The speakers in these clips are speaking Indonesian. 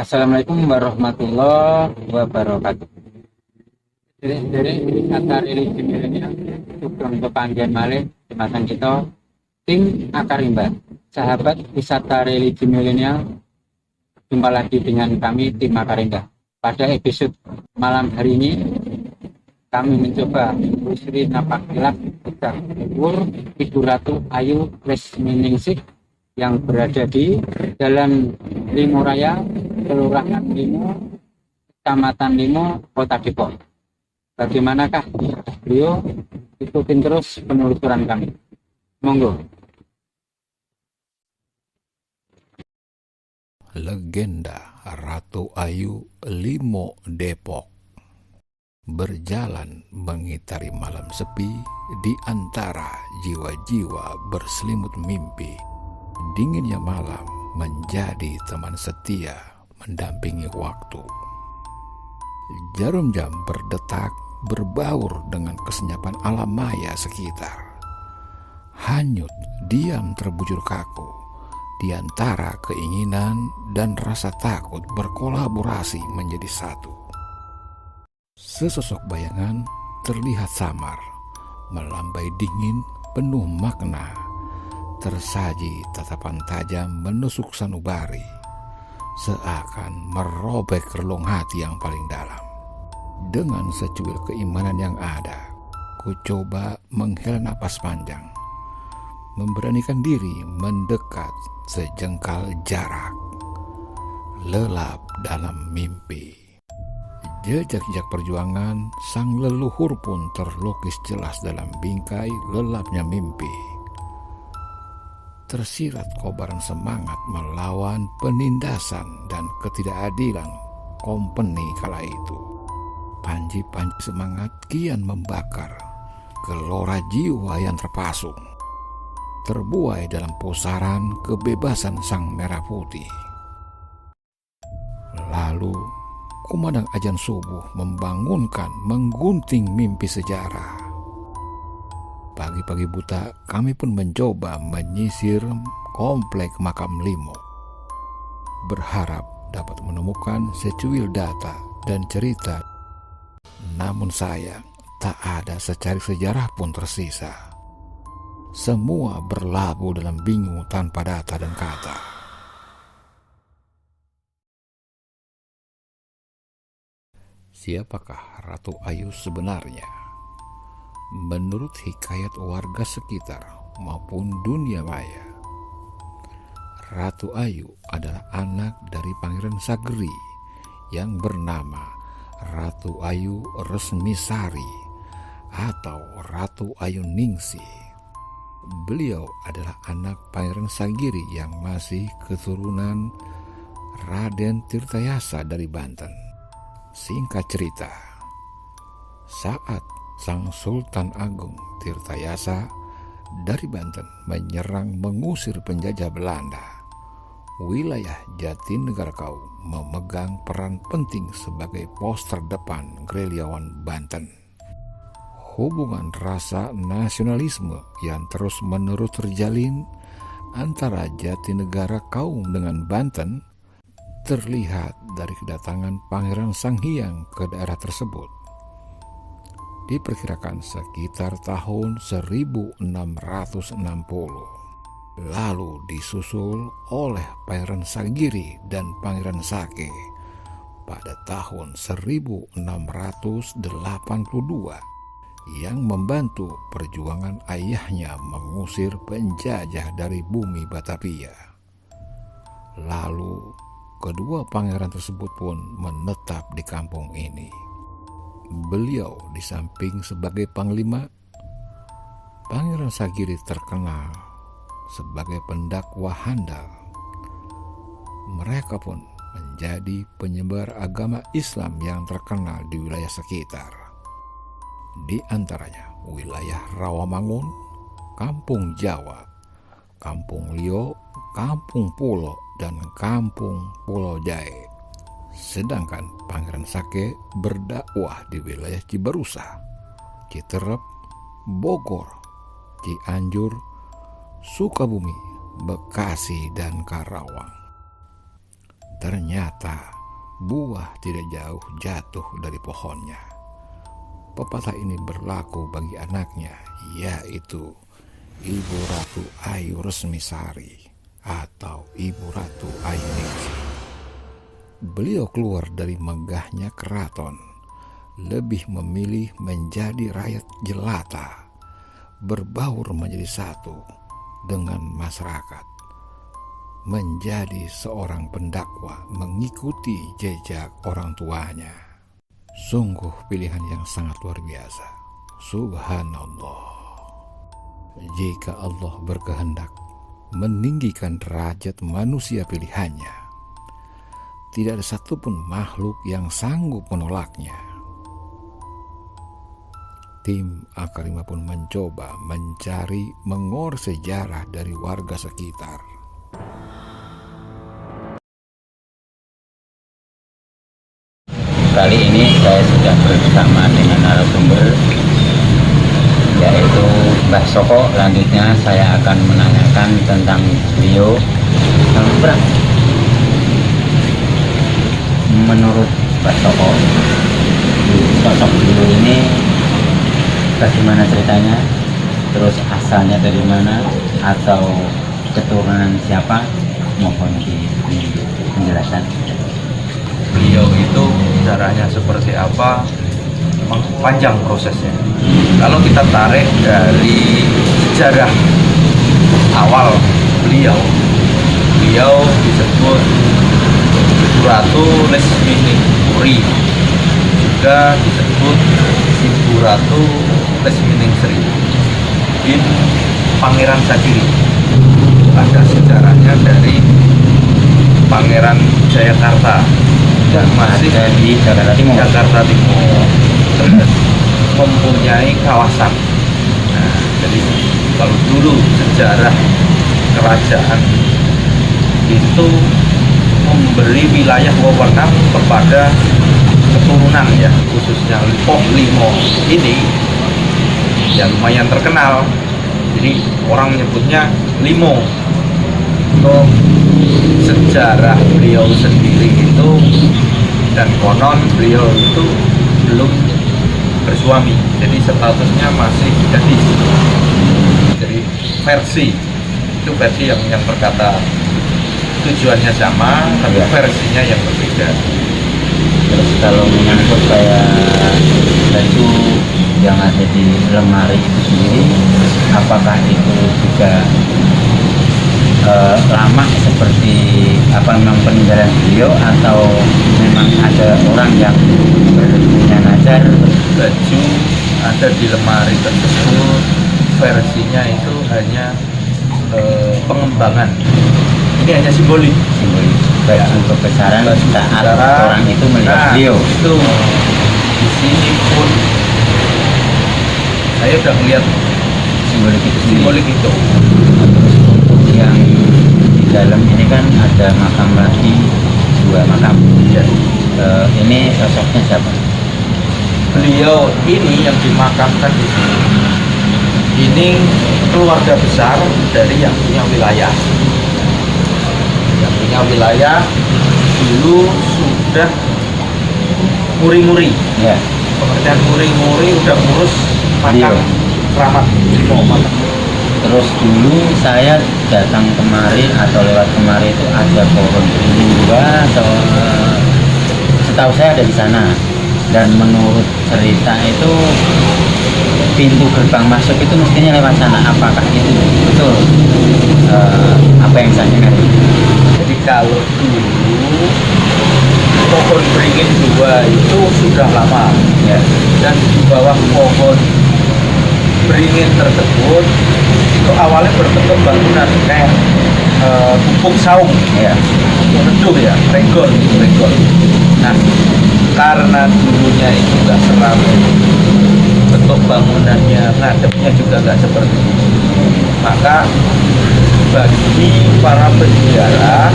Assalamualaikum warahmatullahi wabarakatuh. Dari kata religi milenial sugeng pepanggihan malih jembatan kita tim Akarimba. Sahabat wisata religi milenial, jumpa lagi dengan kami tim Akarimba. Pada episode malam hari ini kami mencoba menelusuri napak gelap Bujang Luhur Ibu Ratu Ayu Lesminingsih yang berada di Jalan Limo Raya, Kelurahan Limo, Kecamatan Limo, Kota Depok. Bagaimanakah beliau? Ikutin terus penelusuran kami. Monggo. Legenda Ratu Ayu Limo Depok berjalan mengitari malam sepi di antara jiwa-jiwa berselimut mimpi. Dinginnya malam menjadi teman setia mendampingi waktu. Jarum jam berdetak berbaur dengan kesenyapan alam maya sekitar. Hanyut diam terbujur kaku di antara keinginan dan rasa takut berkolaborasi menjadi satu. Sesosok bayangan terlihat samar, melambai dingin penuh makna, tersaji tatapan tajam menusuk sanubari, seakan merobek relung hati yang paling dalam. Dengan secuil keimanan yang ada, ku coba menghela napas panjang, memberanikan diri mendekat sejengkal jarak, lelap dalam mimpi. Jejak-jejak perjuangan sang leluhur pun terlukis jelas dalam bingkai lelapnya mimpi. Tersirat kobaran semangat melawan penindasan dan ketidakadilan kompeni kala itu. Panji-panji semangat kian membakar gelora jiwa yang terpasung, terbuai dalam pusaran kebebasan sang merah putih. Lalu kumandang azan subuh membangunkan, menggunting mimpi sejarah. Pagi-pagi buta kami pun mencoba menyisir komplek makam Limo, berharap dapat menemukan secuil data dan cerita. Namun sayang, tak ada secari sejarah pun tersisa. Semua berlabuh dalam bingung tanpa data dan kata. Siapakah Ratu Ayu sebenarnya? Menurut hikayat warga sekitar maupun dunia maya, Ratu Ayu adalah anak dari Pangeran Sageri yang bernama Ratu Ayu Resmisari atau Ratu Ayu Ningsih. Beliau adalah anak Pangeran Sagiri yang masih keturunan Raden Tirtayasa dari Banten. Singkat cerita, saat Sang Sultan Agung Tirtayasa dari Banten menyerang mengusir penjajah Belanda, wilayah Jatinegara memegang peran penting sebagai pos terdepan gerilyawan Banten. Hubungan rasa nasionalisme yang terus-menerus terjalin antara Jatinegara dengan Banten terlihat dari kedatangan Pangeran Sanghyang ke daerah tersebut. Diperkirakan sekitar tahun 1660, lalu disusul oleh Pangeran Sagiri dan Pangeran Sake pada tahun 1682 yang membantu perjuangan ayahnya mengusir penjajah dari bumi Batavia. Lalu kedua pangeran tersebut pun menetap di kampung ini. Beliau di samping sebagai panglima, Pangeran Sagiri terkenal sebagai pendakwah handal. Mereka pun menjadi penyebar agama Islam yang terkenal di wilayah sekitar. Di antaranya wilayah Rawamangun, Kampung Jawa, Kampung Lio, Kampung Pulo, dan Kampung Pulau Jae. Sedangkan Pangeran Sake berdakwah di wilayah Cibarusa, Citerep, Bogor, Cianjur, Sukabumi, Bekasi, dan Karawang. ternyata buah tidak jauh jatuh dari pohonnya. Pepatah ini berlaku bagi anaknya, yaitu Ibu Ratu Ayu Resmisari atau Ibu Ratu Ayu Ningsih. Beliau keluar dari megahnya keraton, lebih memilih menjadi rakyat jelata, berbaur menjadi satu dengan masyarakat, menjadi seorang pendakwa mengikuti jejak orang tuanya. Sungguh pilihan yang sangat luar biasa. Subhanallah. Jika Allah berkehendak meninggikan derajat manusia pilihannya, tidak ada satupun makhluk yang sanggup menolaknya. Tim A5 pun mencoba mencari mengor sejarah dari warga sekitar. Kali ini saya sudah bersama dengan narasumber, yaitu Mbah Soko. Selanjutnya saya akan menanyakan tentang beliau. Menurut Mbah Soko, sosok beliau ini bagaimana ceritanya? Terus asalnya dari mana? Atau keturunan siapa? Mohon di penjelasan. Beliau itu caranya seperti apa, memang panjang prosesnya. Kalau kita tarik dari sejarah awal beliau disebut Ratu Lesminingpuri, juga disebut Ibu Ratu Lesminingsri bin Pangeran Sagiri. Ada sejarahnya dari Pangeran Jayakarta dan masih di Jakarta Timur mempunyai kawasan. Nah, jadi kalau dulu sejarah kerajaan itu memberi wilayah wewenang kepada keturunan, ya, khususnya Poh Limo ini ya lumayan terkenal. Jadi orang menyebutnya Limo. Untuk sejarah beliau sendiri itu, dan konon beliau itu belum bersuami, jadi statusnya masih gadis. Jadi versi yang berkata tujuannya sama, tapi versinya yang berbeda. Terus kalau menyangkut kayak baju yang ada di lemari itu sendiri, apakah itu juga lama seperti apa memang peninggalan beliau, atau memang ada orang yang berminat nazar? Baju ada di lemari tersebut, versinya itu hanya pengembangan. Ini hanya simbolik. Baju kebesaran saat orang itu melihat beliau. Itu di sini pun saya udah melihat simbolik itu. Terus untuk yang di dalam ini kan ada makam lagi, 2 makam. Ya. Ini sosoknya siapa? Beliau ini yang dimakamkan di sini. Ini keluarga besar dari yang punya wilayah. Yang punya wilayah dulu sudah muri-muri. Ya. Pengertian muri-muri udah ngurus makam keramat. Terus dulu saya datang kemarin atau lewat kemarin itu ada pohon beringin juga, setahu saya ada di sana. Dan menurut cerita itu pintu gerbang masuk itu mestinya lewat sana. Apakah itu betul apa yang saya dengar? Jadi kalau dulu pohon beringin 2 itu sudah lama, Ya. dan di bawah pohon beringin tersebut itu awalnya berbentuk bangunan kayak pupuk saung, Ya. redup ya, regol. Nah, karena dulunya itu nggak seramai, bentuk bangunannya, ngadepnya juga nggak seperti itu, maka bagi para penjara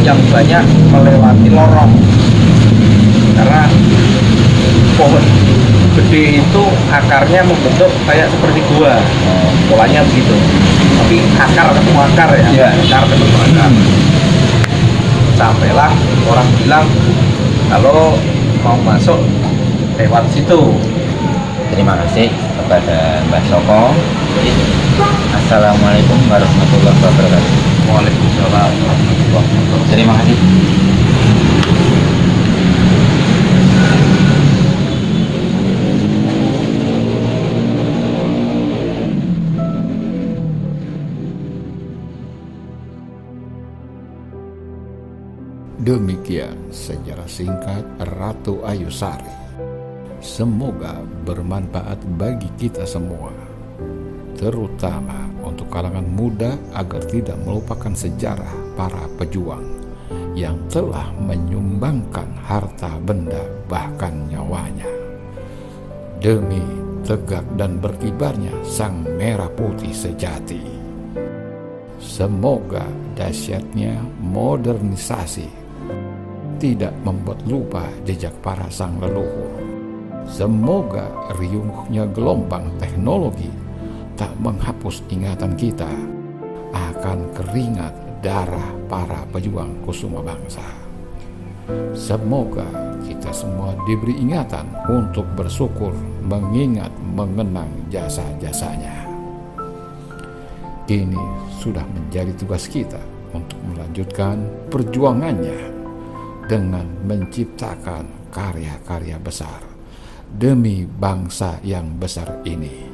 yang banyak melewati lorong, karena pohon gede itu akarnya membentuk kayak seperti gua, polanya begitu, tapi akar ketemu akar ya, Ya. akar ketemu akar. sampailah orang bilang kalau mau masuk lewat situ. Terima kasih kepada Mbah Soko. Assalamualaikum warahmatullahi wabarakatuh. Waalaikumsalam warahmatullahi wabarakatuh. Terima kasih. Demikian sejarah singkat Ratu Ayu Sari. Semoga bermanfaat bagi kita semua, terutama untuk kalangan muda agar tidak melupakan sejarah para pejuang yang telah menyumbangkan harta benda bahkan nyawanya demi tegak dan berkibarnya sang merah putih sejati. Semoga dahsyatnya modernisasi tidak membuat lupa jejak para sang leluhur. Semoga riuhnya gelombang teknologi tak menghapus ingatan kita akan keringat darah para pejuang kusuma bangsa. Semoga kita semua diberi ingatan untuk bersyukur mengingat mengenang jasa-jasanya. Ini sudah menjadi tugas kita untuk melanjutkan perjuangannya dengan menciptakan karya-karya besar demi bangsa yang besar ini.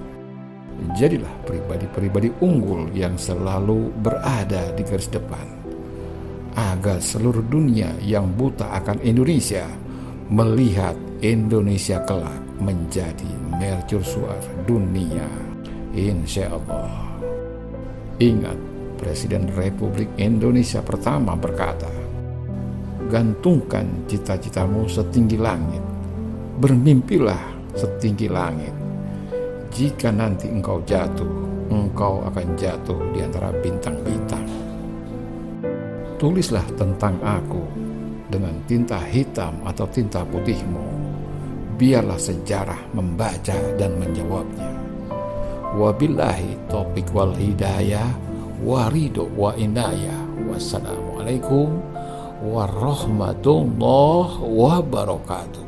Jadilah pribadi-pribadi unggul yang selalu berada di garis depan, agar seluruh dunia yang buta akan Indonesia melihat Indonesia kelak menjadi mercusuar dunia, insya Allah. Ingat, Presiden Republik Indonesia pertama berkata, "Gantungkan cita-citamu setinggi langit, bermimpilah setinggi langit. Jika nanti engkau jatuh, engkau akan jatuh di antara bintang-bintang." Tulislah tentang aku dengan tinta hitam atau tinta putihmu. Biarlah sejarah membaca dan menjawabnya. Wabillahi taufiq wal hidayah, waridho wa inayah. Wassalamualaikum warahmatullahi wabarakatuh.